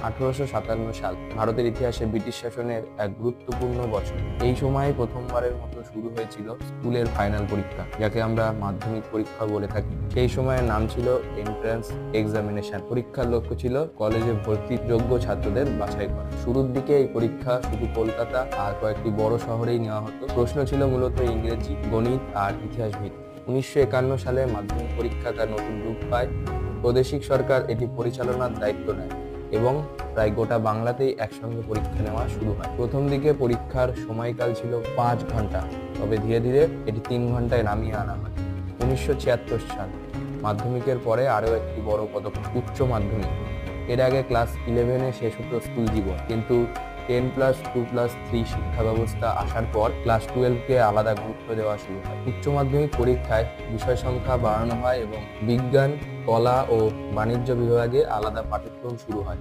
1857 সাল ভারতের ইতিহাসে ব্রিটিশ শাসনের এক গুরুত্বপূর্ণ বছর। এই সময়ে প্রথমবারের মতো শুরু হয়েছিল স্কুলের ফাইনাল পরীক্ষা, যাকে আমরা মাধ্যমিক পরীক্ষা বলে থাকি। সেই সময়ের নাম ছিল এন্ট্রান্স এক্সামিনেশন। পরীক্ষার লক্ষ্য ছিল কলেজে ভর্তির যোগ্য ছাত্রদের বাছাই করা। শুরুর দিকে এই পরীক্ষা শুধু কলকাতা আর কয়েকটি বড় শহরেই নেওয়া হতো। প্রশ্ন ছিল মূলত ইংরেজি, গণিত আর ইতিহাস ভিত্তিক। 1951 সালে মাধ্যমিক পরীক্ষা তার নতুন রূপ পায়। প্রাদেশিক সরকার এটি পরিচালনার দায়িত্ব নেয় এবং প্রায় গোটা বাংলাতেই একসঙ্গে পরীক্ষা নেওয়া শুরু হয়। প্রথম দিকে পরীক্ষার সময়কাল ছিল 5 ঘন্টা, তবে ধীরে ধীরে এটি 3 ঘন্টায় নামিয়ে আনা হয়। 1976 সাল মাধ্যমিকের পরে আরও একটি বড় পদক্ষেপ, উচ্চ মাধ্যমিক। এর আগে ক্লাস 11-এ শেষ হতো স্কুল জীবন, কিন্তু 10+2+3 শিক্ষা ব্যবস্থা আসার পর ক্লাস 12-কে আলাদা গুরুত্ব দেওয়া শুরু হয়। উচ্চ মাধ্যমিক পরীক্ষায় বিষয় সংখ্যা বাড়ানো হয় এবং বিজ্ঞান, কলা ও বাণিজ্য বিভাগে আলাদা পাঠ্যক্রম শুরু হয়।